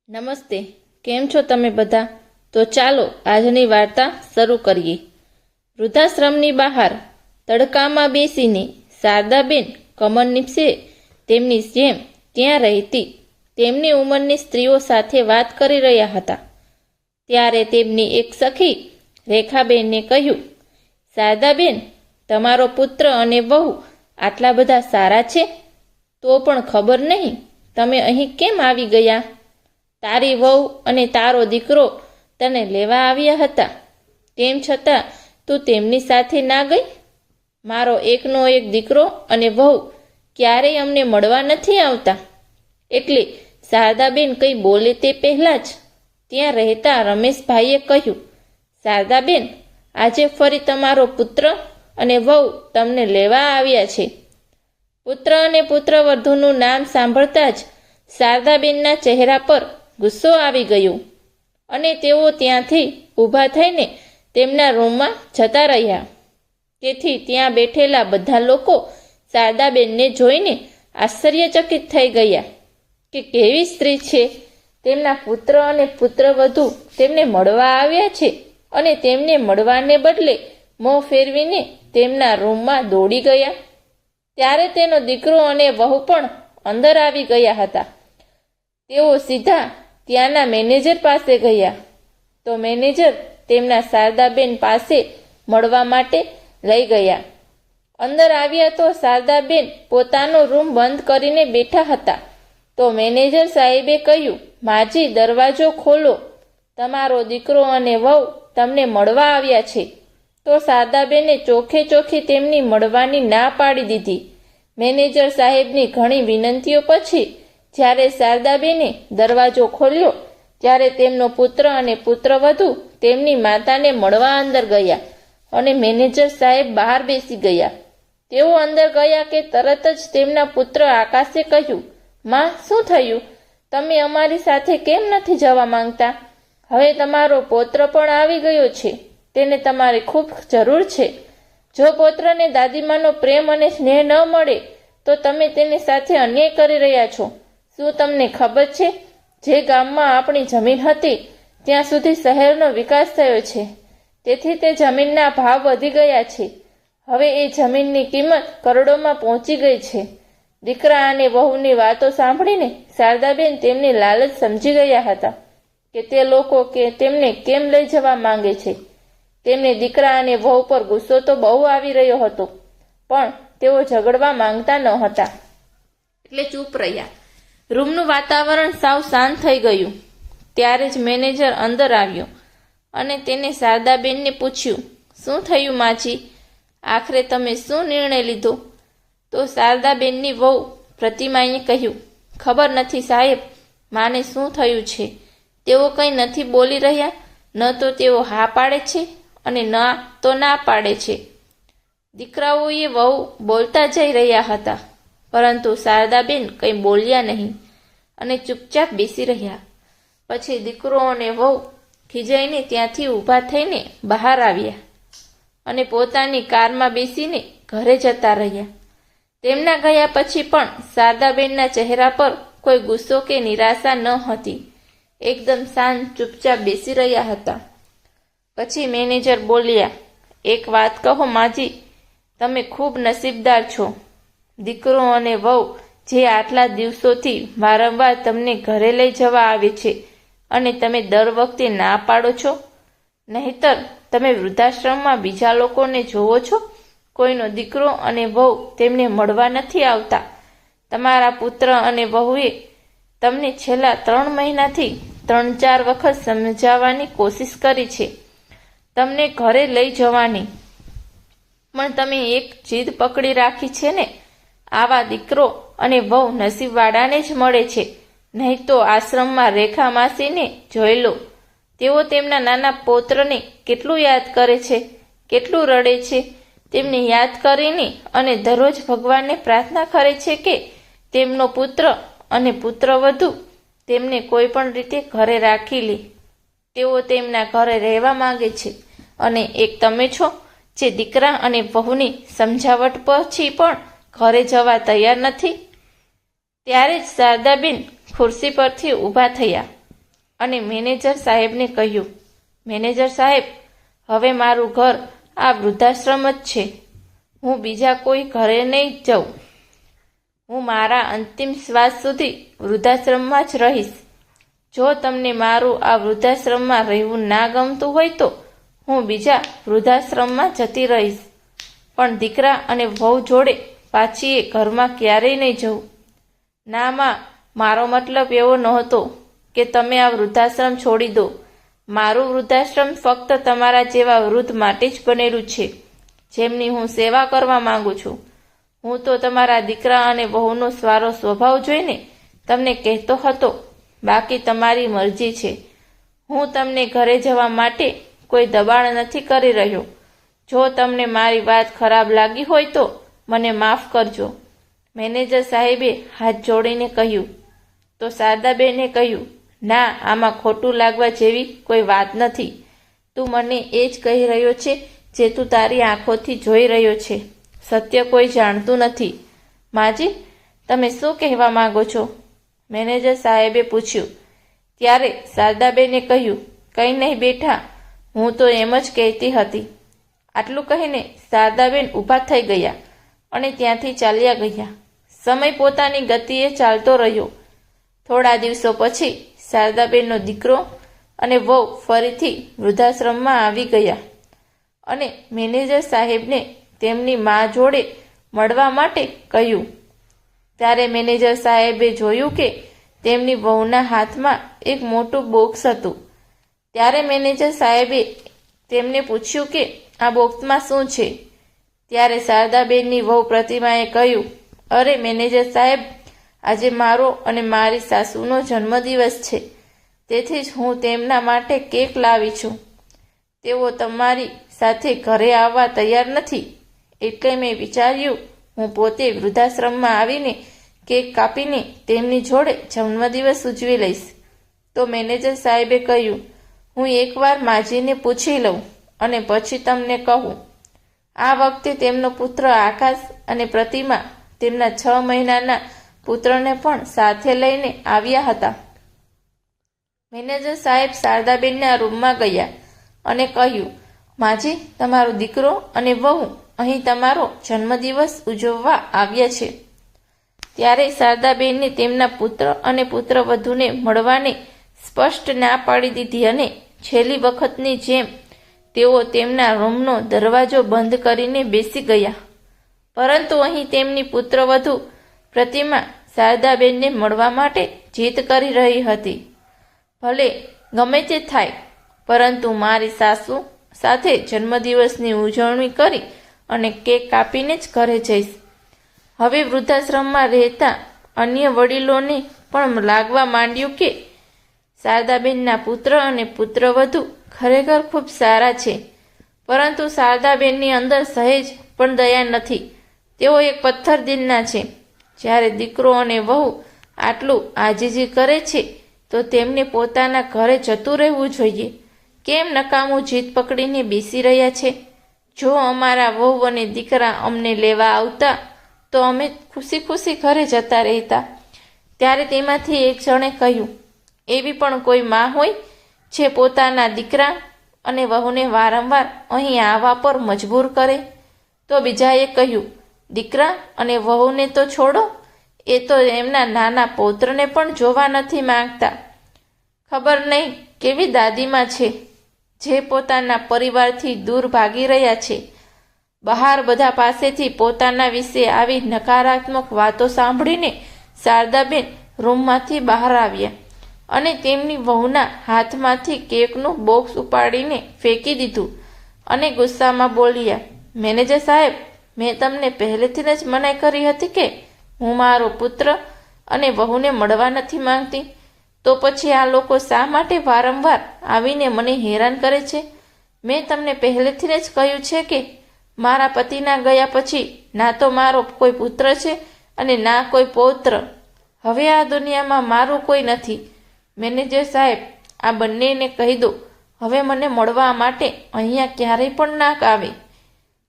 નમસ્તે, કેમ છો તમે બધા? તો ચાલો આજની વાર્તા શરૂ કરીએ. વૃદ્ધાશ્રમની બહાર તડકામાં બેસીને શારદાબેન કમરનિપ્સે તેમની જેમ ત્યાં રહેતી તેમની ઉંમરની સ્ત્રીઓ સાથે વાત કરી રહ્યા હતા. ત્યારે તેમની એક સખી રેખાબેનને કહ્યું, શારદાબેન, તમારો પુત્ર અને વહુ આટલા બધા સારા છે, તો પણ ખબર નહીં તમે અહીં કેમ આવી ગયા? તારી વહુ અને તારો દીકરો તને લેવા આવ્યા હતા, તેમ છતાં તું તેમની સાથે ના ગઈ? મારો એકનો એક દીકરો અને વહુ ક્યારેય અમને મળવા નથી આવતા. એટલે શારદાબેન કંઈ બોલે તે પહેલાં જ ત્યાં રહેતા રમેશભાઈએ કહ્યું, શારદાબેન, આજે ફરી તમારો પુત્ર અને વહુ તમને લેવા આવ્યા છે. પુત્ર અને પુત્રવધૂનું નામ સાંભળતા જ શારદાબેનના ચહેરા પર ગુસ્સો આવી ગયો અને તેઓ ત્યાંથી ઊભા થઈને તેમના રૂમમાં જતા રહ્યા. તેથી ત્યાં બેઠેલા બધા લોકો શારદાબેનને જોઈને આશ્ચર્યચકિત થઈ ગયા કે કેવી સ્ત્રી છે. તેમના પુત્ર અને પુત્રવધુ તેમને મળવા આવ્યા છે અને તેમને મળવાને બદલે મોં ફેરવીને તેમના રૂમમાં દોડી ગયા. ત્યારે તેનો દીકરો અને વહુ પણ અંદર આવી ગયા હતા. તેઓ સીધા ત્યાંના મેનેજર પાસે ગયા તો મેનેજર તેમના શારદાબેન પાસે મળવા માટે લઈ ગયા. અંદર આવ્યા તો શારદાબેન પોતાનો રૂમ બંધ કરીને બેઠા હતા. તો મેનેજર સાહેબે કહ્યું, માજી, દરવાજો ખોલો, તમારો દીકરો અને વહુ તમને મળવા આવ્યા છે. તો શારદાબેને ચોખે ચોખી તેમની મળવાની ના પાડી દીધી. મેનેજર સાહેબની ઘણી વિનંતીઓ પછી જ્યારે શારદાબેને દરવાજો ખોલ્યો ત્યારે તેમનો પુત્ર અને પુત્રવધુ તેમની માતાને મળવા અંદર ગયા અને મેનેજર સાહેબ બહાર બેસી ગયા. તેઓ અંદર ગયા કે તરત જ તેમના પુત્ર આકાશે કહ્યું, માં, શું થયું? તમે અમારી સાથે કેમ નથી જવા માંગતા? હવે તમારો પૌત્ર પણ આવી ગયો છે, તેને તમારી ખૂબ જરૂર છે. જો પૌત્રને દાદીમાનો પ્રેમ અને સ્નેહ ન મળે તો તમે તેની સાથે અન્યાય કરી રહ્યા છો. શું તમને ખબર છે, જે ગામમાં આપણી જમીન હતી ત્યાં સુધી શહેરનો વિકાસ થયો છે, તેથી તે જમીનના ભાવ વધી ગયા છે. હવે એ જમીનની કિંમત કરોડોમાં પહોંચી ગઈ છે. દીકરા અને વહુની વાતો સાંભળીને શારદાબેન તેમની લાલચ સમજી ગયા હતા કે તે લોકો તેમને કેમ લઈ જવા માંગે છે. તેમને દીકરા અને વહુ પર ગુસ્સો તો બહુ આવી રહ્યો હતો, પણ તેઓ ઝઘડવા માંગતા ન હતા એટલે ચૂપ રહ્યા. રૂમનું વાતાવરણ સાવ શાંત થઈ ગયું. ત્યારે જ મેનેજર અંદર આવ્યો અને તેને શારદાબેનને પૂછ્યું, શું થયું માજી? આખરે તમે શું નિર્ણય લીધો? તો શારદાબેનની વહુ પ્રતિમાએ કહ્યું, ખબર નથી સાહેબ, માને શું થયું છે. તેઓ કંઈ નથી બોલી રહ્યા. ન તો તેઓ હા પાડે છે અને ના તો ના પાડે છે. દીકરાઓએ વહુ બોલતા જઈ રહ્યા હતા, પરંતુ શારદાબેન કંઈ બોલ્યા નહીં અને ચૂપચાપ બેસી રહ્યા. પછી દીકરો અને વહુ ખીજાઈને ત્યાંથી ઊભા થઈને બહાર આવ્યા અને પોતાની કારમાં બેસીને ઘરે જતા રહ્યા. તેમના ગયા પછી પણ શારદાબેનના ચહેરા પર કોઈ ગુસ્સો કે નિરાશા ન હતી. એકદમ શાંત ચૂપચાપ બેસી રહ્યા હતા. પછી મેનેજર બોલ્યા, એક વાત કહો માજી, તમે ખૂબ નસીબદાર છો. દીકરો અને વહુ જે આટલા દિવસોથી વારંવાર તમને ઘરે લઈ જવા આવે છે અને તમે દર વખતે ના પાડો છો. નહીતર તમે વૃદ્ધાશ્રમમાં બીજા લોકોને જોવો છો, કોઈનો દીકરો અને વહુ તેમને મળવા નથી આવતા. તમારા પુત્ર અને વહુએ તમને છેલ્લા 3 મહિનાથી 3-4 વખત સમજાવવાની કોશિશ કરી છે, તમને ઘરે લઈ જવાની, પણ તમે એક જીદ પકડી રાખી છે ને. આવા દીકરો અને વહુ નસીબવાળાને જ મળે છે. નહીં તો આશ્રમમાં રેખા માસીને જોઈ લો. તેઓ તેમના નાના પૌત્રને કેટલું યાદ કરે છે, કેટલું રડે છે. તેમને યાદ કરીને અને દરરોજ ભગવાનને પ્રાર્થના કરે છે કે તેમનો પુત્ર અને પુત્રવધુ તેમને કોઈ પણ રીતે ઘરે રાખી લે. તેઓ તેમના ઘરે રહેવા માંગે છે અને એક તમે છો જે દીકરા અને વહુની સમજાવટ પછી પણ ઘરે જવા તૈયાર નથી. ત્યારે જ શારદાબેન ખુરશી પરથી ઊભા થયા અને મેનેજર સાહેબને કહ્યું, મેનેજર સાહેબ, હવે મારું ઘર આ વૃદ્ધાશ્રમ જ છે. હું બીજા કોઈ ઘરે નહીં જાઉં. હું મારા અંતિમ શ્વાસ સુધી વૃદ્ધાશ્રમમાં જ રહીશ. જો તમને મારું આ વૃદ્ધાશ્રમમાં રહેવું ના ગમતું હોય તો હું બીજા વૃદ્ધાશ્રમમાં જતી રહીશ, પણ દીકરા અને વહુ જોડે પાછી એ ઘરમાં ક્યારેય નહીં જવું. ના માં, મારો મતલબ એવો નહોતો કે તમે આ વૃદ્ધાશ્રમ છોડી દો. મારું વૃદ્ધાશ્રમ ફક્ત તમારા જેવા વૃદ્ધ માટે જ બનેલું છે, જેમની હું સેવા કરવા માંગુ છું. હું તો તમારા દીકરા અને વહુનો સારો સ્વભાવ જોઈને તમને કહેતો હતો, બાકી તમારી મરજી છે. હું તમને ઘરે જવા માટે કોઈ દબાણ નથી કરી રહ્યો. જો તમને મારી વાત ખરાબ લાગી હોય તો મને માફ કરજો. મેનેજર સાહેબે હાથ જોડીને કહ્યું. તો શારદાબેને કહ્યું, ના, આમાં ખોટું લાગવા જેવી કોઈ વાત નથી. તું મને એ જ કહી રહ્યો છે જે તું તારી આંખોથી જોઈ રહ્યો છે. સત્ય કોઈ જાણતું નથી. માજી, તમે શું કહેવા માંગો છો? મેનેજર સાહેબે પૂછ્યું. ત્યારે શારદાબેને કહ્યું, કંઈ નહીં બેટા, હું તો એમ જ કહેતી હતી. આટલું કહીને શારદાબેન ઊભા થઈ ગયા અને ત્યાંથી ચાલ્યા ગયા. સમય પોતાની ગતિએ ચાલતો રહ્યો. થોડા દિવસો પછી શારદાબેનનો દીકરો અને વહુ ફરીથી વૃદ્ધાશ્રમમાં આવી ગયા અને મેનેજર સાહેબને તેમની મા જોડે મળવા માટે કહ્યું. ત્યારે મેનેજર સાહેબે જોયું કે તેમની વહુના હાથમાં એક મોટું બોક્સ હતું. ત્યારે મેનેજર સાહેબે તેમને પૂછ્યું કે આ બોક્સમાં શું છે? ત્યારે શારદાબેનની વહુ પ્રતિમાએ કહ્યું, અરે મેનેજર સાહેબ, આજે મારો અને મારી સાસુનો જન્મદિવસ છે, તેથી જ હું તેમના માટે કેક લાવી છું. તેઓ તમારી સાથે ઘરે આવવા તૈયાર નથી, એટલે મેં વિચાર્યું હું પોતે વૃદ્ધાશ્રમમાં આવીને કેક કાપીને તેમની જોડે જન્મદિવસ ઉજવી લઈશ. તો મેનેજર સાહેબે કહ્યું, હું એકવાર માજીને પૂછી લઉં અને પછી તમને કહું. આ વખતે તેમનો પુત્ર આકાશ અને પ્રતિમા તેમના 6 મહિનાના પુત્રને પણ સાથે લઈને આવ્યા હતા. મેનેજર સાહેબ શારદાબેનના રૂમમાં ગયા અને કહ્યું, માજી, તમારો દીકરો અને વહુ અહીં તમારો જન્મદિવસ ઉજવવા આવ્યા છે. ત્યારે શારદાબેને તેમના પુત્ર અને પુત્રવધૂને મળવાને સ્પષ્ટ ના પાડી દીધી અને છેલ્લી વખતની જેમ તેઓ તેમના રૂમનો દરવાજો બંધ કરીને બેસી ગયા. પરંતુ અહીં તેમની પુત્રવધુ પ્રતિમા શારદાબેનને મળવા માટે જીદ કરી રહી હતી. ભલે ગમે તે થાય, પરંતુ મારી સાસુ સાથે જન્મદિવસની ઉજવણી કરી અને કેક કાપીને જ ઘરે જઈશ. હવે વૃદ્ધાશ્રમમાં રહેતા અન્ય વડીલોને પણ લાગવા માંડ્યું કે શારદાબેનના પુત્ર અને પુત્રવધુ ખરેખર ખૂબ સારા છે, પરંતુ શારદાબેનની અંદર સહેજ પણ દયા નથી. તેઓ એક પથ્થર દિલના છે. જ્યારે દીકરો અને વહુ આટલું આજીજી કરે છે તો તેમને પોતાના ઘરે જતું રહેવું જોઈએ. કેમ નકામું જીદ પકડીને બેસી રહ્યા છે? જો અમારા વહુ અને દીકરા અમને લેવા આવતા તો અમે ખુશી ખુશી ઘરે જતા રહેતા. ત્યારે તેમાંથી એક જણે કહ્યું, એવી પણ કોઈ માં હોય જે પોતાના દીકરા અને વહુને વારંવાર અહીં આવવા પર મજબૂર કરે? તો બીજાએ કહ્યું, દીકરા અને વહુને તો છોડો, એ તો એમના નાના પૌત્રને પણ જોવા નથી માંગતા. ખબર નહીં કેવી દાદીમાં છે જે પોતાના પરિવારથી દૂર ભાગી રહ્યા છે. બહાર બધા પાસેથી પોતાના વિશે આવી નકારાત્મક વાતો સાંભળીને શારદાબેન રૂમમાંથી બહાર આવ્યા અને તેમની વહુના હાથમાંથી કેકનું બોક્સ ઉપાડીને ફેંકી દીધું અને ગુસ્સામાં બોલ્યા, મેનેજર સાહેબ, મેં તમને પહેલેથી જ મનાઈ કરી હતી કે હું મારો પુત્ર અને વહુને મળવા નથી માંગતી. તો પછી આ લોકો શા માટે વારંવાર આવીને મને હેરાન કરે છે? મેં તમને પહેલેથી જ કહ્યું છે કે મારા પતિના ગયા પછી ના તો મારો કોઈ પુત્ર છે અને ના કોઈ પૌત્ર. હવે આ દુનિયામાં મારું કોઈ નથી. મેનેજર સાહેબ, આ બંનેને કહી દો હવે મને મળવા માટે અહીંયા ક્યારેય પણ ના આવે.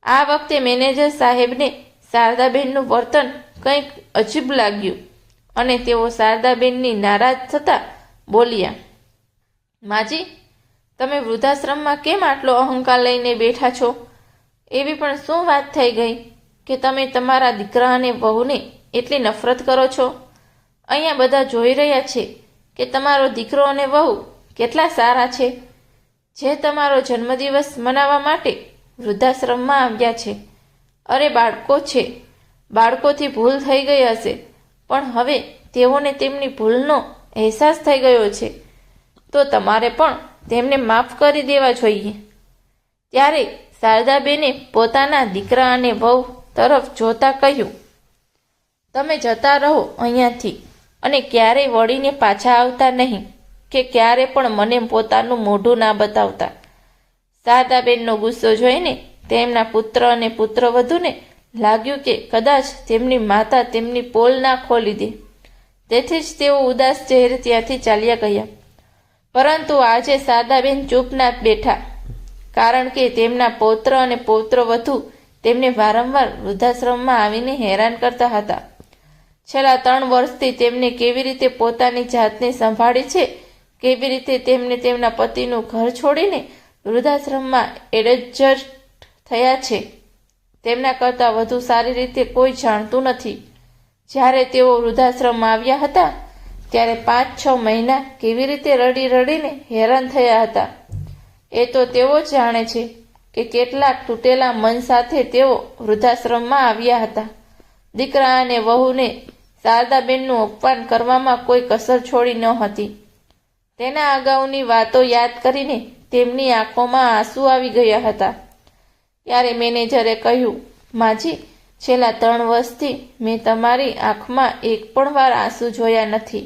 આ વખતે મેનેજર સાહેબને શારદાબેનનું વર્તન કંઈક અજીબ લાગ્યું અને તેઓ શારદાબેનની નારાજ થતા બોલ્યા, માજી, તમે વૃદ્ધાશ્રમમાં કેમ આટલો અહંકાર લઈને બેઠા છો? એવી પણ શું વાત થઈ ગઈ કે તમે તમારા દીકરા અને વહુને એટલી નફરત કરો છો? અહીંયા બધા જોઈ રહ્યા છે કે તમારો દીકરો અને વહુ કેટલા સારા છે, જે તમારો જન્મદિવસ મનાવવા માટે વૃદ્ધાશ્રમમાં આવ્યા છે. અરે બાળકો છે, બાળકોથી ભૂલ થઈ ગઈ હશે, પણ હવે તેઓને તેમની ભૂલનો અહેસાસ થઈ ગયો છે, તો તમારે પણ તેમને માફ કરી દેવા જોઈએ. ત્યારે શારદાબેને પોતાના દીકરા અને વહુ તરફ જોતા કહ્યું, તમે જતા રહો અહીંયાથી અને ક્યારેય વળીને પાછા આવતા નહીં, કે ક્યારે પણ મને પોતાનું મોઢું ના બતાવતા. શારદાબેનનો ગુસ્સો જોઈને તેમના પુત્ર અને પુત્રવધૂને લાગ્યું કે કદાચ તેમની માતા તેમની પોલ ના ખોલી દે, તેથી જ તેઓ ઉદાસ ચહેરે ત્યાંથી ચાલ્યા ગયા. પરંતુ આજે શારદાબેન ચૂપ ના બેઠા, કારણ કે તેમના પૌત્ર અને પૌત્રવધુ તેમને વારંવાર વૃદ્ધાશ્રમમાં આવીને હેરાન કરતા હતા. છેલ્લા 3 વર્ષથી તેમને કેવી રીતે પોતાની જાતને સંભાળી છે, કેવી રીતે તેમને તેમના પતિનું ઘર છોડીને વૃદ્ધાશ્રમમાં એડજસ્ટ થયા છે, તેમના કરતાં વધુ સારી રીતે કોઈ જાણતું નથી. જ્યારે તેઓ વૃદ્ધાશ્રમમાં આવ્યા હતા ત્યારે 5-6 મહિના કેવી રીતે રડી રડીને હેરાન થયા હતા, એ તો તેઓ જ જાણે છે કે કેટલાક તૂટેલા મન સાથે તેઓ વૃદ્ધાશ્રમમાં આવ્યા હતા. દીકરા અને વહુને શારદાબેનનું અપમાન કરવામાં કોઈ કસર છોડી ન હતી. તેના અગાઉની વાતો યાદ કરીને તેમની આંખોમાં આંસુ આવી ગયા હતા. ત્યારે મેનેજરે કહ્યું, માજી, છેલ્લા 3 વર્ષથી મેં તમારી આંખમાં એક પણ વાર આંસુ જોયા નથી,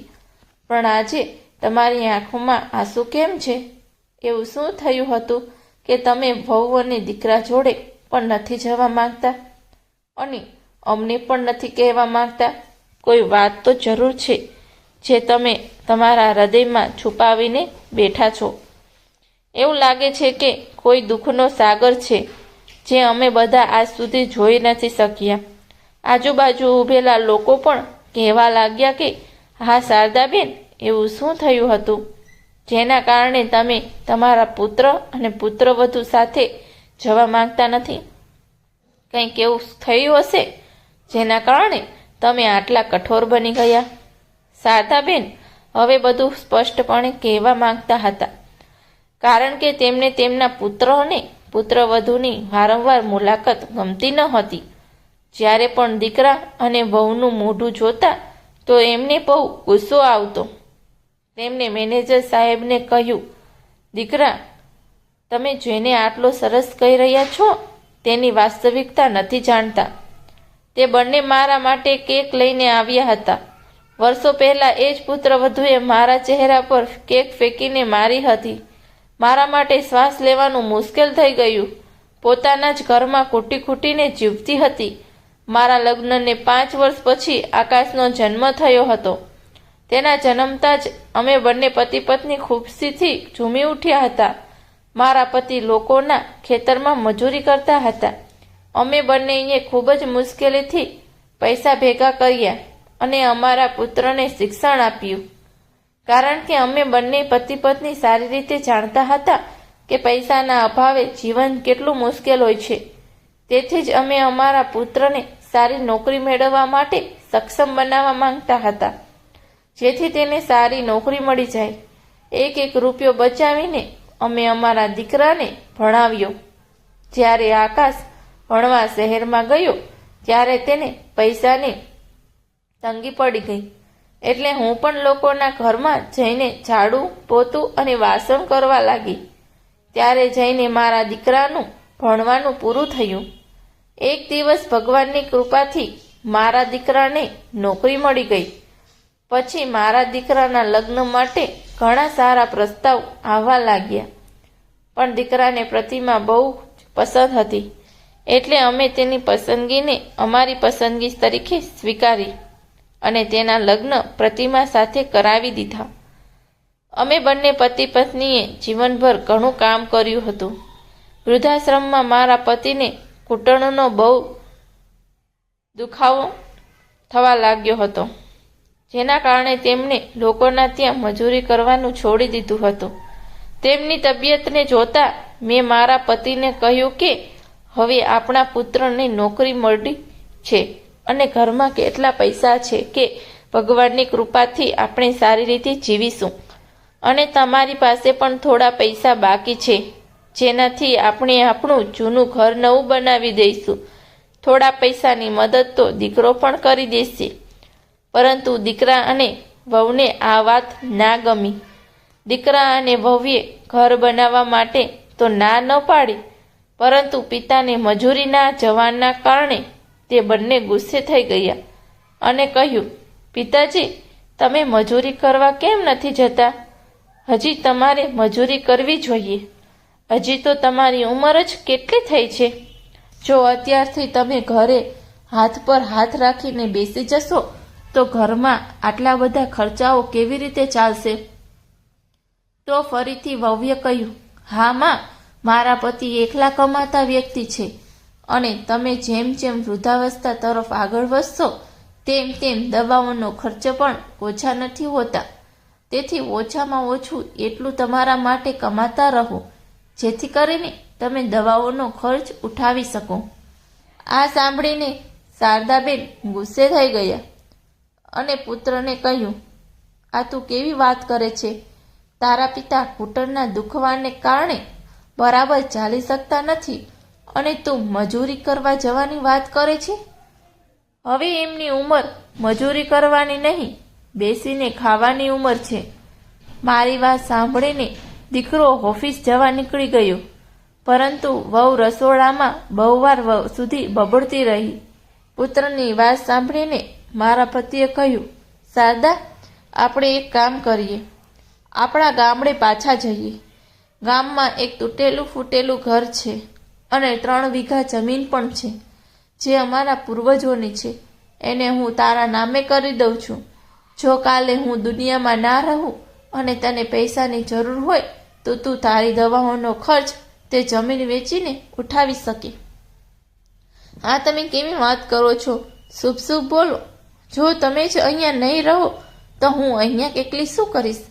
પણ આજે તમારી આંખોમાં આંસુ કેમ છે? એવું શું થયું હતું કે તમે વહુ અને દીકરા જોડે પણ નથી જવા માંગતા અને અમને પણ નથી કહેવા માંગતા? કોઈ વાત તો જરૂર છે જે તમે તમારા હૃદયમાં છુપાવીને બેઠા છો. એવું લાગે છે કે કોઈ દુઃખનો સાગર છે જે અમે બધા આજ સુધી જોઈ નથી શક્યા. આજુબાજુ ઊભેલા લોકો પણ કહેવા લાગ્યા કે હા શારદાબેન, એવું શું થયું હતું જેના કારણે તમે તમારા પુત્ર અને પુત્રવધુ સાથે જવા માંગતા નથી? કંઈક એવું થયું હશે જેના કારણે તમે આટલા કઠોર બની ગયા. શારદાબેન હવે બધું સ્પષ્ટપણે કહેવા માંગતા હતા, કારણ કે તેમને તેમના પુત્ર અને પુત્રવધુની વારંવાર મુલાકાત ગમતી ન હતી. જ્યારે પણ દીકરા અને વહુનું મોઢું જોતા તો એમને બહુ ગુસ્સો આવતો. તેમને મેનેજર સાહેબને કહ્યું, દીકરા, તમે જેને આટલો સરસ કહી રહ્યા છો તેની વાસ્તવિકતા નથી જાણતા. તે બંને મારા માટે કેક લઈને આવ્યા હતા. વર્ષો પહેલા એ જ પુત્રવધુએ મારા ચહેરા પર કેક ફેંકીને મારી હતી. મારા માટે શ્વાસ લેવાનું મુશ્કેલ થઈ ગયું. પોતાના જ ઘરમાં ખૂટી ખૂટીને જીવતી હતી. મારા લગ્નને 5 વર્ષ પછી આકાશનો જન્મ થયો હતો. તેના જન્મતા જ અમે બંને પતિ પત્ની ખુશીથી ઝૂમી ઉઠ્યા હતા. મારા પતિ લોકોના ખેતરમાં મજૂરી કરતા હતા. અમે બંનેએ ખૂબ જ મુશ્કેલીથી પૈસા ભેગા કર્યા અને અમારા પુત્રને શિક્ષણ આપ્યું. કારણ કે અમે બંને પતિ પત્ની સારી રીતે જાણતા હતા કે પૈસાના અભાવે જીવન કેટલું મુશ્કેલ હોય છે. તેથી જ અમે અમારા પુત્રને સારી નોકરી મેળવવા માટે સક્ષમ બનાવવા માંગતા હતા, જેથી તેને સારી નોકરી મળી જાય. 1-1 રૂપિયો બચાવીને અમે અમારા દીકરાને ભણાવ્યો. જ્યારે આકાશ ભણવા શહેરમાં ગયો ત્યારે તેને પૈસાની તંગી પડી ગઈ. એટલે હું પણ લોકોના ઘરમાં જઈને ઝાડુ, પોતું અને વાસણ કરવા લાગી. ત્યારે જઈને મારા દીકરાનું ભણવાનું પૂરું થયું. એક દિવસ ભગવાનની કૃપાથી મારા દીકરાને નોકરી મળી ગઈ. પછી મારા દીકરાના લગ્ન માટે ઘણા સારા પ્રસ્તાવ આવવા લાગ્યા, પણ દીકરાને પ્રતિમા બહુ પસંદ હતી, એટલે અમે તેની પસંદગીને અમારી પસંદગી તરીકે સ્વીકારી અને તેના લગ્ન પ્રતિમા સાથે કરાવી દીધા. અમે બંને પતિ પત્નીએ જીવનભર ઘણું કામ કર્યું હતું. વૃદ્ધાશ્રમમાં મારા પતિને ઘૂંટણનો બહુ દુખાવો થવા લાગ્યો હતો, જેના કારણે તેમણે લોકોના ત્યાં મજૂરી કરવાનું છોડી દીધું હતું. તેમની તબિયતને જોતા મેં મારા પતિને કહ્યું કે હવે આપણા પુત્રને નોકરી મળી છે અને ઘરમાં કેટલા પૈસા છે કે ભગવાનની કૃપાથી આપણે સારી રીતે જીવીશું અને તમારી પાસે પણ થોડા પૈસા બાકી છે જેનાથી આપણે આપણું જૂનું ઘર નવું બનાવી દઈશું. થોડા પૈસાની મદદ તો દીકરો પણ કરી દેશે. પરંતુ દીકરા અને વહુને આ વાત ના ગમી. દીકરા અને વહુએ ઘર બનાવવા માટે તો ના ન પાડી, પરંતુ પિતાને મજૂરીના જવાના કારણે તે બંને ગુસ્સે થઈ ગયા અને કહ્યું, પિતાજી, તમે મજૂરી કરવા કેમ નથી જતા? હજી તમારે મજૂરી કરવી જોઈએ. હજી તો તમારી ઉંમર જ કેટલી થઈ છે. જો અત્યારથી તમે ઘરે હાથ પર હાથ રાખીને બેસી જશો તો ઘરમાં આટલા બધા ખર્ચાઓ કેવી રીતે ચાલશે? તો ફરીથી વહુએ કહ્યું, હા માં, મારા પતિ એકલા કમાતા વ્યક્તિ છે અને તમે જેમ જેમ વૃદ્ધાવસ્થા તરફ આગળ વધશો તેમ તેમ દવાઓનો ખર્ચ પણ ઓછા નથી હોતા. તેથી ઓછામાં ઓછું એટલું તમારા માટે કમાતા રહો જેથી કરીને તમે દવાઓનો ખર્ચ ઉઠાવી શકો. આ સાંભળીને શારદાબેન ગુસ્સે થઈ ગયા અને પુત્રને કહ્યું, આ તું કેવી વાત કરે છે? તારા પિતા ઘૂંટણના દુખવાને કારણે બરાબર ચાલી શકતા નથી અને તું મજૂરી કરવા જવાની વાત કરે છે. હવે એમની ઉંમર મજૂરી કરવાની નહીં, બેસીને ખાવાની ઉંમર છે. મારી વાત સાંભળીને દીકરો ઓફિસ જવા નીકળી ગયો, પરંતુ વહુ રસોડામાં બહુ વાર સુધી બબડતી રહી. પુત્રની વાત સાંભળીને મારા પતિએ કહ્યું, શારદા, આપણે એક કામ કરીએ, આપણા ગામડે પાછા જઈએ. ગામમાં એક તૂટેલું ફૂટેલું ઘર છે અને 3 વીઘા જમીન પણ છે જે અમારા પૂર્વજોની છે. એને હું તારા નામે કરી દઉં છું. જો કાલે હું દુનિયામાં ના રહું અને તને પૈસાની જરૂર હોય તો તું તારી દવાઓનો ખર્ચ તે જમીન વેચીને ઉઠાવી શકે. આ તમે કેવી વાત કરો છો? શુભ શુભ બોલો. જો તમે જ અહીંયા નહીં રહો તો હું અહીંયા એકલી શું કરીશ?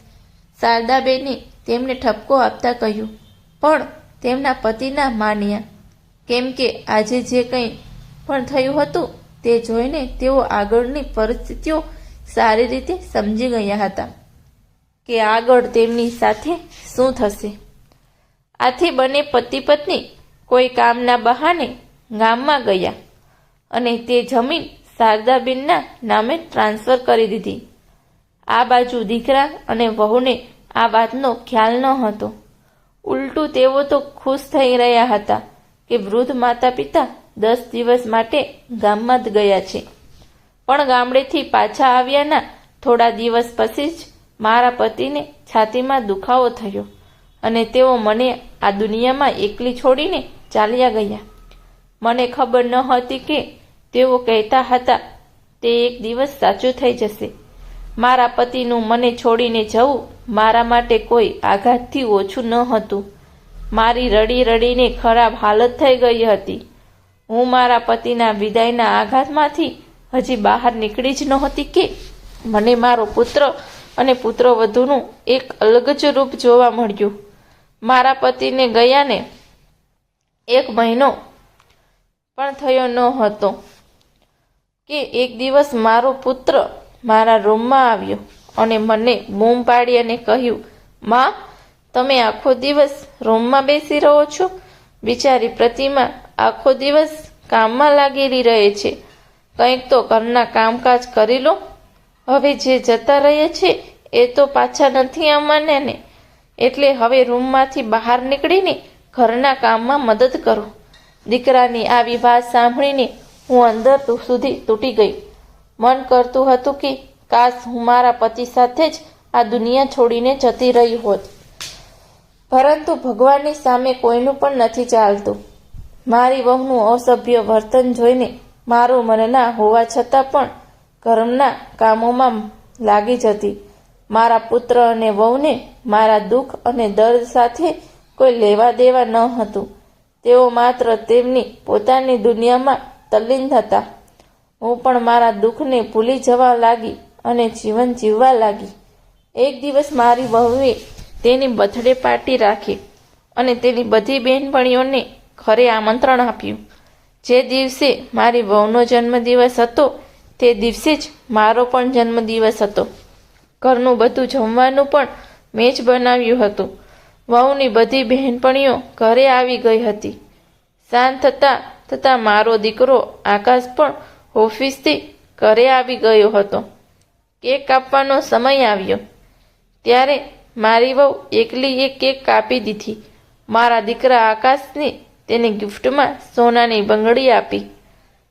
શારદાબેને તેમને ઠપકો આપતા કહ્યું, પણ તેમના પતિ ના માન્યા, કેમ કે આજે જે કંઈ પણ થયું હતું તે જોઈને તેઓ આગળની પરિસ્થિતિઓ સારી રીતે સમજી ગયા હતા કે આગળ તેમની સાથે શું થશે. આથી બંને પતિ પત્ની કોઈ કામના બહાને ગામમાં ગયા અને તે જમીન શારદાબેનના નામે ટ્રાન્સફર કરી દીધી. આ બાજુ દીકરા અને વહુને આ વાતનો ખ્યાલ ન હતો. ઉલટું તેઓ તો ખુશ થઈ રહ્યા હતા કે વૃદ્ધ માતા પિતા 10 દિવસ માટે ગામમાં જ ગયા છે. પણ ગામડેથી પાછા આવ્યાના થોડા દિવસ પછી જ મારા પતિને છાતીમાં દુખાવો થયો અને તેઓ મને આ દુનિયામાં એકલી છોડીને ચાલ્યા ગયા. મને ખબર ન હતી કે તેઓ કહેતા હતા તે એક દિવસ સાચું થઈ જશે. મારા પતિનું મને છોડીને જવું મારા માટે કોઈ આઘાતથી ઓછું ન હતું. મારી રડી રડીને ખરાબ હાલત થઈ ગઈ હતી. હું મારા પતિના વિદાયના આઘાતમાંથી હજી બહાર નીકળી જ નહોતી કે મને મારો પુત્ર અને પુત્રવધૂનું એક અલગ જ રૂપ જોવા મળ્યું. મારા પતિને ગયાને 1 મહિનો પણ થયો ન હતો કે એક દિવસ મારો પુત્ર મારા રૂમમાં આવ્યો અને મને બૂમ પાડી અને કહ્યું, માં, તમે આખો દિવસ રૂમમાં બેસી રહો છો? બિચારી પ્રતિમા આખો દિવસ કામમાં લાગેલી રહે છે. કંઈક તો ઘરના કામકાજ કરી લો. હવે જે જતા રહ્યા છે એ તો પાછા નથી આવવાના ને, એટલે હવે રૂમમાંથી બહાર નીકળીને ઘરના કામમાં મદદ કરો. દીકરાની આવી વાત સાંભળીને હું અંદર સુધી તૂટી ગઈ. મન કરતું હતું કે કાશ હું મારા પતિ સાથે જ આ દુનિયા છોડીને જતી રહી હોત. પરંતુ ભગવાનની સામે કોઈનું પણ નથી ચાલતું. મારી વહુનું અસભ્ય વર્તન જોઈને મારું મન ના હોવા છતાં પણ ઘરના કામોમાં લાગી જતી. મારા પુત્ર અને વહુને મારા દુઃખ અને દર્દ સાથે કોઈ લેવા દેવા ન હતું. તેઓ માત્ર તેમની પોતાની દુનિયામાં તલ્લીન હતા. હું પણ મારા દુઃખને ભૂલી જવા લાગી અને જીવન જીવવા લાગી. એક દિવસ મારી વહુએ તેની બર્થડે પાર્ટી રાખી અને તેની બધી બહેનપણીઓને ઘરે આમંત્રણ આપ્યું. જે દિવસે મારી વહુનો જન્મદિવસ હતો તે દિવસે જ મારો પણ જન્મદિવસ હતો. ઘરનું બધું જમવાનું પણ મેં જ બનાવ્યું હતું. વહુની બધી બહેનપણીઓ ઘરે આવી ગઈ હતી. સાંજ થતાં મારો દીકરો આકાશ પણ ઓફિસથી ઘરે આવી ગયો હતો. કેક કાપવાનો સમય આવ્યો ત્યારે મારી વહુ એકલી એ કેક કાપી દીધી. મારા દીકરા આકાશને તેને ગિફ્ટમાં સોનાની બંગડી આપી.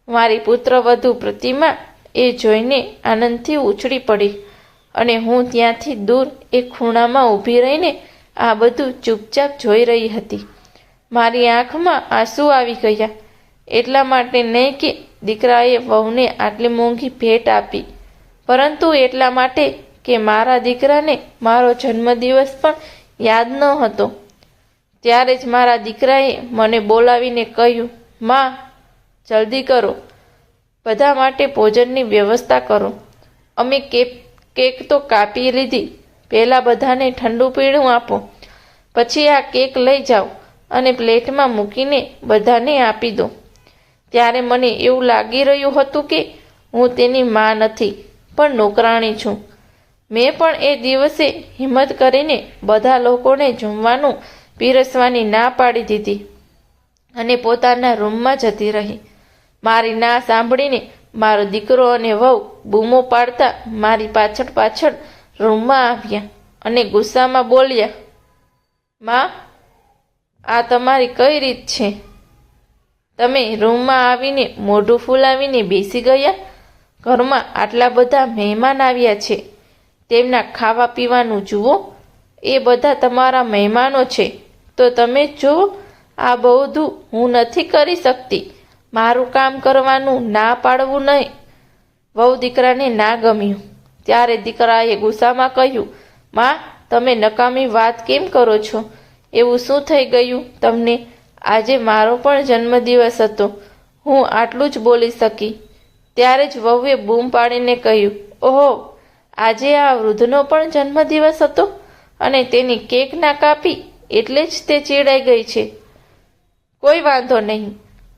મારી પુત્રવધુ પ્રતિમા એ જોઈને આનંદથી ઉછળી પડી અને હું ત્યાંથી દૂર એક ખૂણામાં ઊભી રહીને આ બધું ચૂપચાપ જોઈ રહી હતી. મારી આંખમાં આંસુ આવી ગયા. એટલા માટે નહીં કે દીકરાએ વહુને આટલી મોંઘી ભેટ આપી, પરંતુ એટલા માટે કે મારા દીકરાને મારો જન્મદિવસ પણ યાદ ન હતો. ત્યારે જ મારા દીકરાએ મને બોલાવીને કહ્યું, માં, જલ્દી કરો, બધા માટે ભોજનની વ્યવસ્થા કરો. અમે કેક તો કાપી લીધી, પહેલાં બધાને ઠંડુ પીણું આપો, પછી આ કેક લઈ જાઓ અને પ્લેટમાં મૂકીને બધાને આપી દો. ત્યારે મને એવું લાગી રહ્યું હતું કે હું તેની મા નથી પણ નોકરાણી છું. મેં પણ એ દિવસે હિંમત કરીને બધા લોકોને જમવાનું પીરસવાની ના પાડી દીધી અને પોતાના રૂમમાં જતી રહી. મારી ના સાંભળીને મારો દીકરો અને વહુ બૂમો પાડતા મારી પાછળ રૂમમાં આવ્યા અને ગુસ્સામાં બોલ્યા, માં, આ તમારી કઈ રીત છે? તમે રૂમમાં આવીને મોઢું ફૂલાવીને બેસી ગયા? ઘરમાં આટલા બધા મહેમાન આવ્યા છે, તેમના ખાવા પીવાનું જુઓ. એ બધા તમારા મહેમાનો છે તો તમે જુઓ. આ બધું હું નથી કરી શકતી. મારું કામ કરવાનું ના પાડવું નહીં. વહુ દીકરાને ના ગમ્યું. ત્યારે દીકરાએ ગુસ્સામાં કહ્યું, માં, તમે નકામી વાત કેમ કરો છો? એવું શું થઈ ગયું તમને? આજે મારો પણ જન્મદિવસ હતો, હું આટલું જ બોલી શકી. ત્યારે જ વહુએ બૂમ પાડીને કહ્યું, ઓહો, આજે આ વૃદ્ધનો પણ જન્મદિવસ હતો અને તેની કેક ના કાપી એટલે જ તે ચીડાઈ ગઈ છે. કોઈ વાંધો નહીં,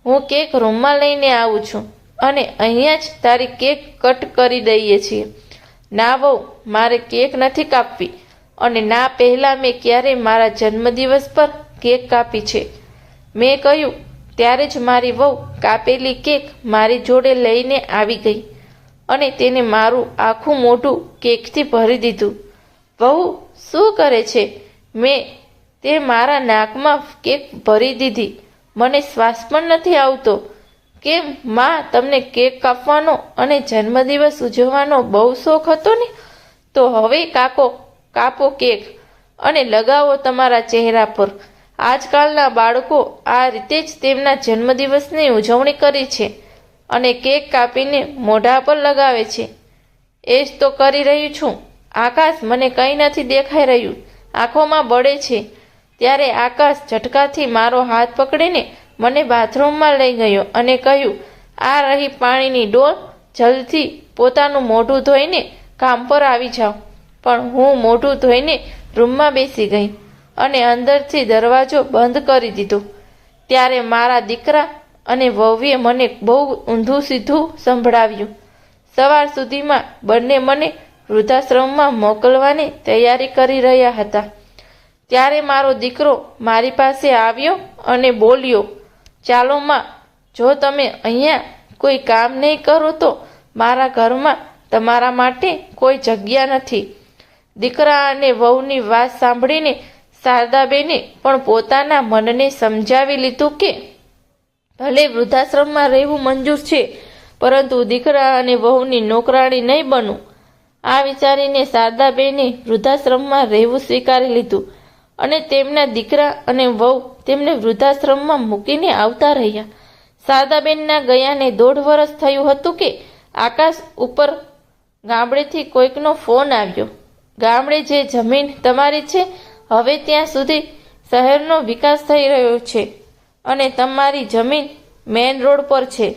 હું કેક રૂમમાં લઈને આવું છું અને અહીંયા જ તારી કેક કટ કરી દઈએ છીએ. ના વહુ, મારે કેક નથી કાપવી અને ના પહેલાં મેં ક્યારેય મારા જન્મદિવસ પર કેક કાપી છે, મેં કહ્યું. ત્યારે જ મારી વહુ કાપેલી કેક મારી જોડે લઈને આવી ગઈ અને તેને મારું આખું મોઢું કેકથી ભરી દીધું. વહુ શું કરે છે? તે મારા નાકમાં કેક ભરી દીધી. મને શ્વાસ પણ નથી આવતો. કેમ માં, તમને કેક કાપવાનો અને જન્મદિવસ ઉજવવાનો બહુ શોખ હતો ને? તો હવે કાપો કેક અને લગાવો તમારા ચહેરા પર. આજકાલના બાળકો આ રીતે જ તેમના જન્મદિવસની ઉજવણી કરે છે અને કેક કાપીને મોઢા પર લગાવે છે. એ જ તો કરી રહ્યું છું. આકાશ, મને કંઈ નથી દેખાઈ રહ્યું, આંખોમાં બળે છે. ત્યારે આકાશ ઝટકાથી મારો હાથ પકડીને મને બાથરૂમમાં લઈ ગયો અને કહ્યું, આ રહી પાણીની ડોલ, જલ્દીથી પોતાનું મોઢું ધોઈને કામ પર આવી જાઓ. પણ હું મોઢું ધોઈને રૂમમાં બેસી ગઈ અને અંદરથી દરવાજો બંધ કરી દીધો. ત્યારે મારા દીકરા અને વહુએ મને બહુ ઊંધું સીધું સંભળાવ્યું. સવાર સુધીમાં બંને મને વૃદ્ધાશ્રમમાં મોકલવાની તૈયારી કરી રહ્યા હતા. ત્યારે મારો દીકરો મારી પાસે આવ્યો અને બોલ્યો, ચાલો માં, જો તમે અહીંયા કોઈ કામ નહીં કરો તો મારા ઘરમાં તમારા માટે કોઈ જગ્યા નથી. દીકરા અને વહુની વાત સાંભળીને શારદાબેને પણ પોતાના મનને સમજાવી લીધું કે ભલે વૃદ્ધાશ્રમમાં રહેવું મંજૂર છે, પરંતુ દીકરા અને વહુની નોકરાણી નહીં બનવું. આ વિચારીને શારદાબેને વૃદ્ધાશ્રમમાં રહેવું સ્વીકારી લીધું અને તેમના દીકરા અને વહુ તેમને વૃદ્ધાશ્રમમાં મૂકીને આવતા રહ્યા. શારદાબેનના ગયાને 1.5 વર્ષ થયું હતું કે આકાશ ઉપર ગામડેથી કોઈકનો ફોન આવ્યો. ગામડે જે જમીન તમારી છે, હવે ત્યાં સુધી શહેરનો વિકાસ થઈ રહ્યો છે અને તમારી જમીન મેઇન રોડ પર છે,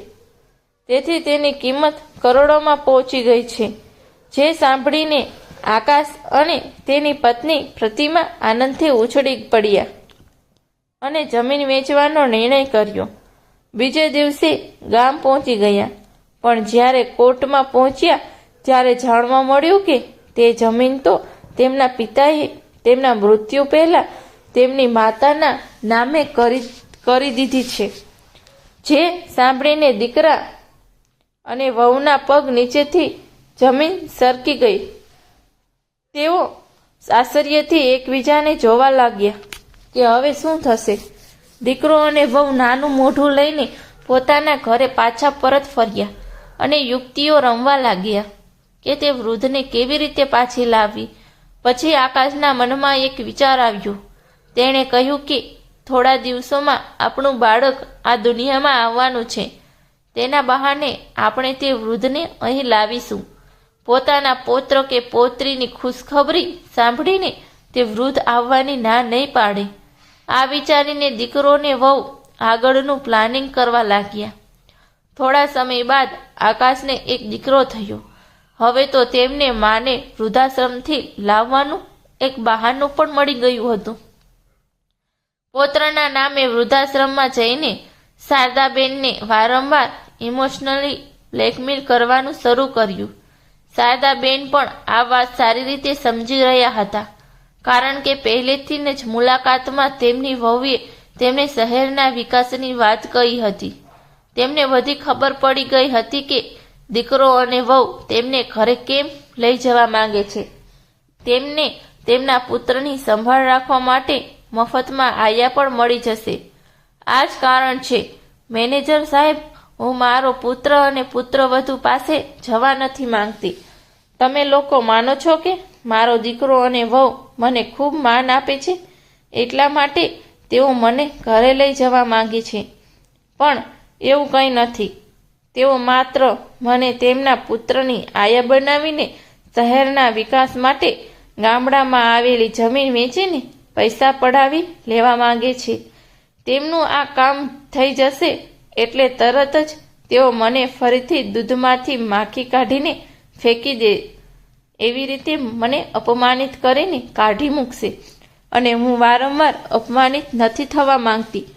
તેથી તેની કિંમત કરોડોમાં પહોંચી ગઈ છે. જે સાંભળીને આકાશ અને તેની પત્ની પ્રતિમા આનંદથી ઉછળી પડ્યા અને જમીન વેચવાનો નિર્ણય કર્યો. બીજે દિવસે ગામ પહોંચી ગયા, પણ જ્યારે કોર્ટમાં પહોંચ્યા ત્યારે જાણવા મળ્યું કે તે જમીન તો તેમના પિતાએ તેમના મૃત્યુ પહેલા તેમની માતાના નામે કરી દીધી છે. જે સાંભળીને દીકરા અને વહુના પગ નીચેથી જમીન સરકી ગઈ. તેઓ આશ્ચર્યથી એકબીજાને જોવા લાગ્યા કે હવે શું થશે. દીકરો અને વહુ નાનું મોઢું લઈને પોતાના ઘરે પાછા પરત ફર્યા અને યુક્તિઓ રમવા લાગ્યા કે તે વૃદ્ધને કેવી રીતે પાછી લાવવી. પછી આકાશના મનમાં એક વિચાર આવ્યો. તેણે કહ્યું કે થોડા દિવસોમાં આપણું બાળક આ દુનિયામાં આવવાનું છે. તેના બહાને આપણે તે વૃદ્ધને અહીં લાવીશું. પોતાના પૌત્ર કે પૌત્રીની ખુશખબરી સાંભળીને તે વૃદ્ધ આવવાની ના નહીં પાડે. આ વિચારીને દીકરો ને વહુ આગળનું પ્લાનિંગ કરવા લાગ્યા. થોડા સમય બાદ આકાશને એક દીકરો થયો. હવે તો તેમને માને વૃદ્ધાશ્રમથી લાવવાનું એક બહાનું પણ મળી ગયું હતું. પૌત્રના નામે વૃદ્ધાશ્રમમાં જઈને શારદાબેનને વારંવાર ઇમોશનલી બ્લેકમેલ કરવાનું શરૂ કર્યું. શારદાબેન પણ આ વાત સારી રીતે સમજી રહ્યા હતા, કારણ કે પહેલેથી જ મુલાકાતમાં તેમની વહુએ તેમને શહેરના વિકાસની વાત કહી હતી. તેમને બધી ખબર પડી ગઈ હતી કે દીકરો અને વહુ તેમને ઘરે કેમ લઈ જવા માંગે છે. તેમને તેમના પુત્રની સંભાળ રાખવા માટે મફતમાં આયા પણ મળી જશે. આ જ કારણ છે, મેનેજર સાહેબ, હું મારો પુત્ર અને પુત્રવધુ પાસે જવા નથી માંગતી. તમે લોકો માનો છો કે મારો દીકરો અને વહુ મને ખૂબ માન આપે છે, એટલા માટે તેઓ મને ઘરે લઈ જવા માંગે છે. પણ એવું કંઈ નથી. તેઓ માત્ર મને તેમના પુત્રની આયા બનાવીને શહેરના વિકાસ માટે ગામડામાં આવેલી જમીન વેચીને પૈસા પડાવી લેવા માંગે છે. તેમનું આ કામ થઈ જશે એટલે તરત જ તેઓ મને ફરીથી દૂધમાંથી માખી કાઢીને ફેંકી દે એવી રીતે મને અપમાનિત કરીને કાઢી મૂકશે. અને હું વારંવાર અપમાનિત નથી થવા માંગતી.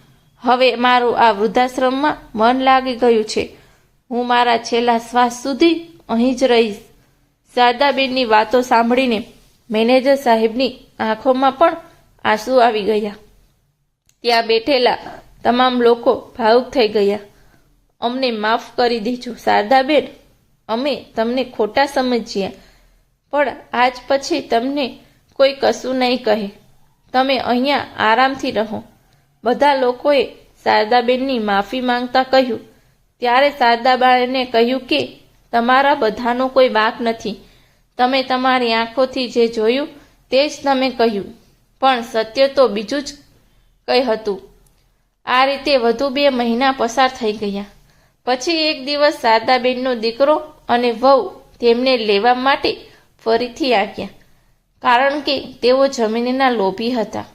હવે મારું આ વૃદ્ધાશ્રમમાં મન લાગી ગયું છે. હું મારા છેલ્લા શ્વાસ સુધી અહીં જ રહીશ. શારદાબેનની વાતો સાંભળીને મેનેજર સાહેબની આંખોમાં પણ આંસુ આવી ગયા. ત્યાં બેઠેલા તમામ લોકો ભાવુક થઈ ગયા. અમને માફ કરી દીજો શારદાબેન, અમે તમને ખોટા સમજ્યા, પણ આજ પછી તમને કોઈ કશું નહીં કહે. તમે અહીંયા આરામથી રહો. બધા લોકોએ શારદાબેનની માફી માંગતા કહ્યું. ત્યારે શારદાબાને કહ્યું કે તમારા બધાનો કોઈ વાંક નથી. તમે તમારી આંખોથી જે જોયું તે જ તમે કહ્યું, પણ સત્ય તો બીજું જ કંઈ હતું. આ રીતે વધુ 2 મહિના પસાર થઈ ગયા. પછી એક દિવસ શારદાબેનનો દીકરો અને વહુ તેમને લેવા માટે ફરીથી આવ્યા, કારણ કે તેઓ જમીનના લોભી હતા.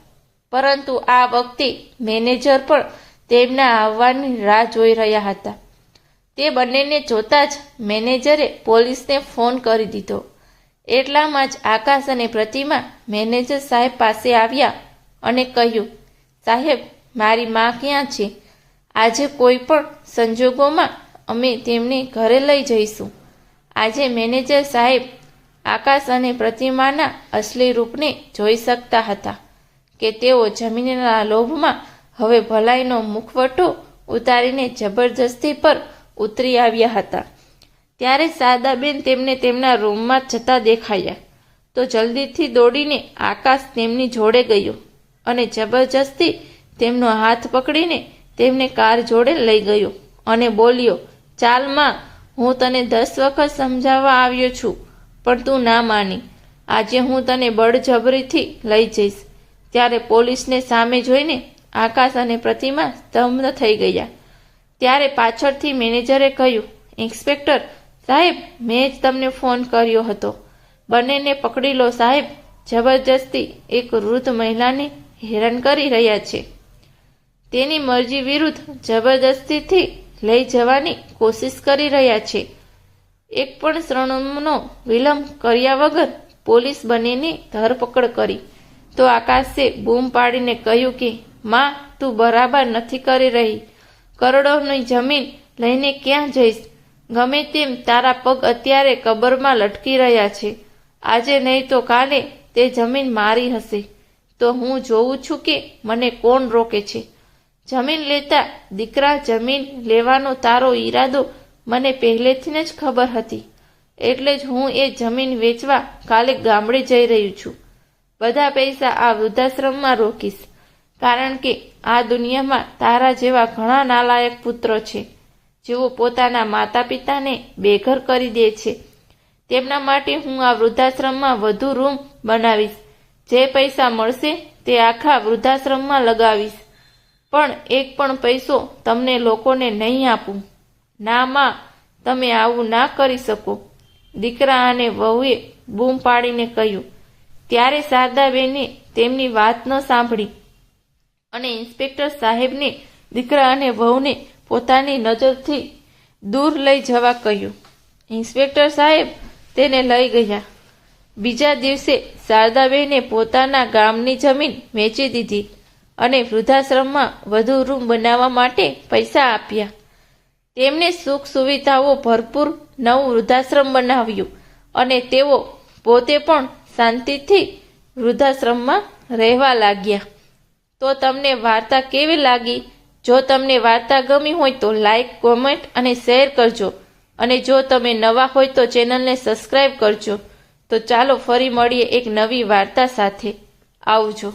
પરંતુ આ વખતે મેનેજર પણ તેમના આવવાની રાહ જોઈ રહ્યા હતા. તે બંનેને જોતા જ મેનેજરે પોલીસને ફોન કરી દીધો. એટલામાં જ આકાશ અને પ્રતિમા મેનેજર સાહેબ પાસે આવ્યા અને કહ્યું, સાહેબ, મારી માં ક્યાં છે? આજે કોઈ પણ સંજોગોમાં અમે તેમને ઘરે લઈ જઈશું. આજે મેનેજર સાહેબ આકાશ અને પ્રતિમાના અસલી રૂપને જોઈ શકતા હતા કે તેઓ જમીનના લોભમાં હવે ભલાઈનો મુખવટો ઉતારીને જબરજસ્તી પર ઉતરી આવ્યા હતા. ત્યારે શારદાબેન તેમને તેમના રૂમમાં જતા દેખાયા તો જલ્દીથી દોડીને આકાશ તેમની જોડે ગયો અને જબરજસ્તી તેમનો હાથ પકડીને તેમને કાર જોડે લઈ ગયો અને બોલ્યો, ચાલ માં, હું તને 10 વખત સમજાવવા આવ્યો છું, પણ તું ના માની. આજે હું તને બળજબરીથી લઈ જઈશ. ત્યારે પોલીસને સામે જોઈને આકાશ અને પ્રતિમા સ્તબ્ધ થઈ ગયા. ત્યારે પાછળથી મેનેજરે કહ્યું, ઇન્સ્પેક્ટર સાહેબ, મેં જ તમને ફોન કર્યો હતો. બંનેને પકડી લો સાહેબ. જબરજસ્તી એક વૃદ્ધ મહિલાને હેરાન કરી રહ્યા છે. તેની મરજી વિરુદ્ધ જબરદસ્તીથી લઈ જવાની કોશિશ કરી રહ્યા છે. એક પણ ક્ષણનો વિલંબ કર્યા વગર પોલીસ બંનેને ધરપકડ કરી તો આકાશે બૂમ પાડીને કહ્યું કે માં, તું બરાબર નથી કરી રહી. કરોડોની જમીન લઈને ક્યાં જઈશ? ગમે તેમ તારા પગ અત્યારે કબરમાં લટકી રહ્યા છે. આજે નહીં તો કાલે તે જમીન મારી હશે. તો હું જોઉં છું કે મને કોણ રોકે છે. જમીન લેતા દીકરા, જમીન લેવાનો તારો ઈરાદો મને પહેલેથી જ ખબર હતી. એટલે જ હું એ જમીન વેચવા કાલે ગામડે જઈ રહ્યું છું. બધા પૈસા આ વૃદ્ધાશ્રમમાં રોકીશ, કારણ કે આ દુનિયામાં તારા જેવા ઘણા નાલાયક પુત્રો છે, જેઓ પોતાના માતા પિતાને બેઘર કરી દે છે. તેમના માટે હું આ વૃદ્ધાશ્રમમાં વધુ રૂમ બનાવીશ. જે પૈસા મળશે તે આખા વૃદ્ધાશ્રમમાં લગાવીશ, પણ એક પણ પૈસો તમને લોકોને નહીં આપું. ના માં, તમે આવું ના કરી શકો, દીકરા અને વહુએ બૂમ પાડીને કહ્યું. ત્યારે શારદાબેને તેમની વાત ન સાંભળી અને ઇન્સ્પેક્ટર સાહેબને દીકરા અને વહુને પોતાની નજરથી દૂર લઈ જવા કહ્યું. ઇન્સ્પેક્ટર સાહેબ તેને લઈ ગયા. બીજા દિવસે શારદાબેને પોતાના ગામની જમીન વેચી દીધી અને વૃદ્ધાશ્રમમાં વધુ રૂમ બનાવવા માટે પૈસા આપ્યા. તેમને સુખ સુવિધાઓ ભરપૂર નવું વૃદ્ધાશ્રમ બનાવ્યું અને તેઓ પોતે પણ શાંતિથી વૃદ્ધાશ્રમમાં રહેવા લાગ્યા. તો તમને વાર્તા કેવી લાગી? જો તમને વાર્તા ગમી હોય તો લાઈક, કોમેન્ટ અને શેર કરજો. અને જો તમે નવા હોય તો ચેનલને સબસ્ક્રાઈબ કરજો. તો ચાલો ફરી મળીએ એક નવી વાર્તા સાથે. આવજો.